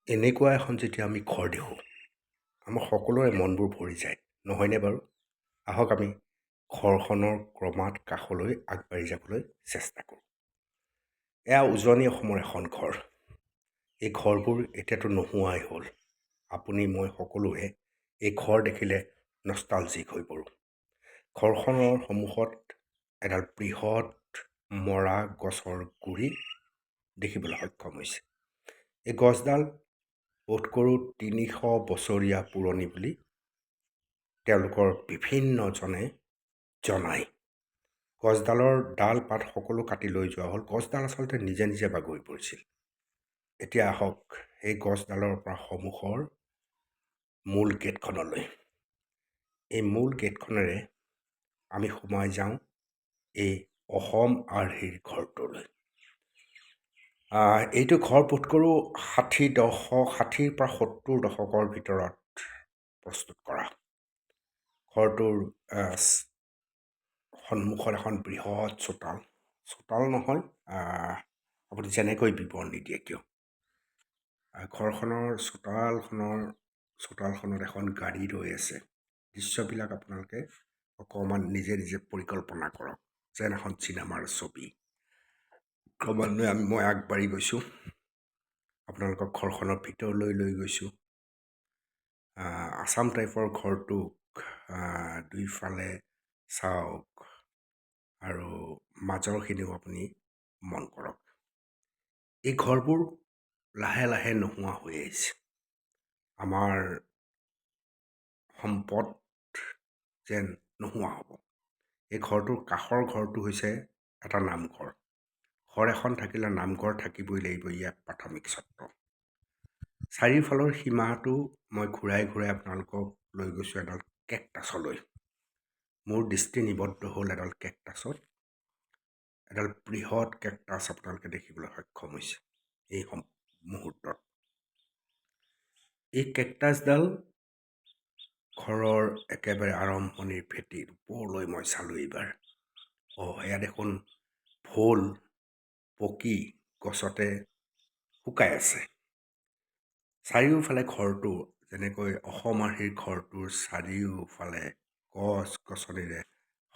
এনেকুৱা এখন যেতিয়া আমি ঘৰ দেখোঁ, আমাৰ সকলোৰে মনবোৰ ভৰি যায়, নহয়নে বাৰু? আহক আমি ঘৰখনৰ ক্ৰমাৎ কাষলৈ আগবাঢ়ি যাবলৈ চেষ্টা কৰোঁ। এয়া উজনি অসমৰ এখন ঘৰ। এই ঘৰবোৰ এতিয়াতো নোহোৱাই হ'ল। আপুনি মই সকলোৱে এই ঘৰ দেখিলে নষ্টালজিক হৈ পৰোঁ। ঘৰখনৰ সন্মুখত এডাল বৃহৎ মৰা গছৰ গুৰি দেখিবলৈ সক্ষম হৈছে। এই গছডাল বোধকৰোঁ ৩০০ বছৰীয়া পুৰণি বুলি তেওঁলোকৰ বিভিন্নজনে জনায়। গছডালৰ ডাল পাত সকলো কাটি লৈ যোৱা হ'ল। গছডাল আচলতে নিজে নিজে বাগৰি পৰিছিল। এতিয়া আহক সেই গছডালৰ পৰা সন্মুখৰ মূল গেটখনলৈ। এই মূল গেটখনেৰে আমি সোমাই যাওঁ এই অসম আৰ্হিৰ ঘৰটোলৈ। এইটো ঘৰ বোধকৰোঁ ৬০ৰ পৰা ৭০ দশকৰ ভিতৰত প্ৰস্তুত কৰা। ঘৰটোৰ সন্মুখত এখন বৃহৎ চোতাল নহয়, আপুনি যেনেকৈ বিৱৰণী দিয়ে কিয়। ঘৰখনৰ চোতালখনত এখন গাড়ী ৰৈ আছে। দৃশ্যবিলাক আপোনালোকে অকণমান নিজে নিজে পৰিকল্পনা কৰক, যেন এখন চিনেমাৰ ছবি। ক্ৰমান্বয়ে মই আগবাঢ়ি গৈছোঁ, আপোনালোকক ঘৰখনৰ ভিতৰলৈ লৈ গৈছোঁ। আছাম টাইপৰ ঘৰটোক দুইফালে চাওক আৰু মাজৰখিনিও আপুনি মন কৰক। এই ঘৰবোৰ লাহে লাহে নোহোৱা হৈ আহিছে। আমাৰ সম্পদ যেন নোহোৱা হ'ব। এই ঘৰটোৰ কাষৰ ঘৰটো হৈছে এটা নামঘৰ। ঘৰ এখন থাকিলে নামঘৰ থাকিবই লাগিব, ইয়াত প্ৰাথমিক ছাত্ৰ। চাৰিওফালৰ সীমাটো মই ঘূৰাই ঘূৰাই আপোনালোকক লৈ গৈছোঁ এডাল কেকটাছলৈ। মোৰ দৃষ্টি নিবদ্ধ হ'ল এডাল কেকটাছত। এডাল বৃহৎ কেকটাছ আপোনালোকে দেখিবলৈ সক্ষম হৈছে এই মুহূৰ্তত। এই কেকটাছডাল ঘৰৰ একেবাৰে আৰম্ভণিৰ ভেটিৰ ওপৰলৈ মই চালোঁ এইবাৰ। এয়া দেখোন ফুল পকি গছতে শুকাই আছে। চাৰিওফালে ঘৰটো যেনেকৈ অসম আৰ্হিৰ ঘৰটোৰ চাৰিওফালে গছ গছনিৰে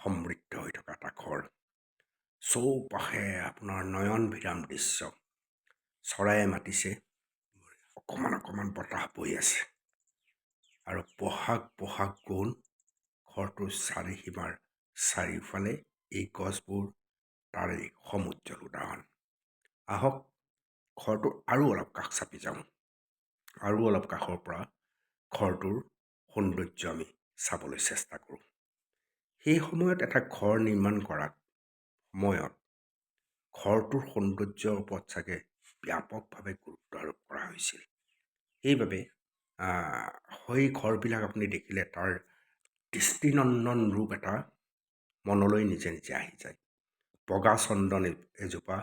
সমৃদ্ধ হৈ থকা এটা ঘৰ। চৌপাশে আপোনাৰ নয়নভিৰাম দৃশ্য। চৰায়ে মাতিছে, অকণমান অকণমান বতাহ বৈ আছে আৰু বহাগ গুণ ঘৰটোৰ চাৰিসীমাৰ চাৰিওফালে এই গছবোৰ তাৰে সমুজ্জ্বল উদাহৰণ। আহক ঘৰটোৰ আৰু অলপ কাষ চাপি যাওঁ, আৰু অলপ কাষৰ পৰা ঘৰটোৰ সৌন্দৰ্য আমি চাবলৈ চেষ্টা কৰোঁ। সেই সময়ত এটা ঘৰ নিৰ্মাণ কৰাত সময়ত ঘৰটোৰ সৌন্দৰ্যৰ ওপৰত চাগে ব্যাপকভাৱে গুৰুত্ব আৰোপ কৰা হৈছিল। সেইবাবে সেই ঘৰবিলাক আপুনি দেখিলে তাৰ দৃষ্টিনন্দন ৰূপ এটা মনলৈ নিজে নিজে আহি যায়। বগা চন্দন এজোপা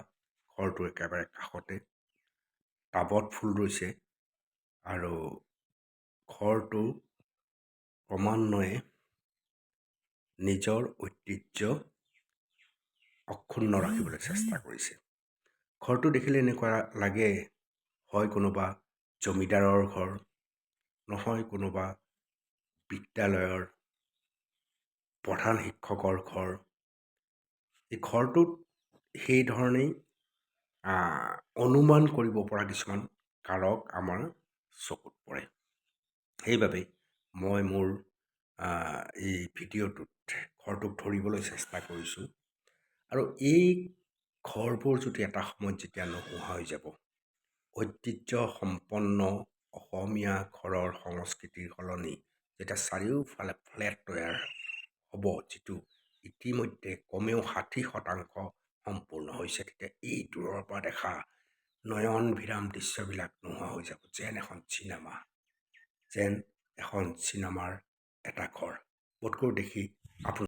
ঘৰটোৰ একেবাৰে কাষতে, টাবত ফুল ৰুইছে আৰু ঘৰটো ক্ৰমান্বয়ে নিজৰ ঐতিহ্য অক্ষুণ্ণ ৰাখিবলৈ চেষ্টা কৰিছে। ঘৰটো দেখিলে এনেকুৱা লাগে হয় কোনোবা জমিদাৰৰ ঘৰ, নহয় কোনোবা বিদ্যালয়ৰ প্ৰধান শিক্ষকৰ ঘৰ। এই ঘৰটোত সেই ধৰণেই অনুমান কৰিব পৰা কিছুমান কাৰক আমাৰ চকুত পৰে। সেইবাবে মই মোৰ এই ভিডিঅ'টোত ঘৰটোক ধৰিবলৈ চেষ্টা কৰিছোঁ। আৰু এই ঘৰবোৰ যদি এটা সময়ত যেতিয়া নোহোৱা হৈ যাব, ঐতিহ্য সম্পন্ন অসমীয়া ঘৰৰ সংস্কৃতিৰ সলনি যেতিয়া চাৰিওফালে ফ্লেট তৈয়াৰ হ'ব, যিটো ইতিমধ্যে কমেও ৬০% সম্পূৰ্ণ হৈছে, তেতিয়া এই দূৰৰ পৰা দেখা নয়নভিৰাম দৃশ্যবিলাক নোহোৱা হৈ যাব, যেন এখন চিনেমাৰ এটা ঘৰ। বোধকৰোঁ দেখি আপোনাৰ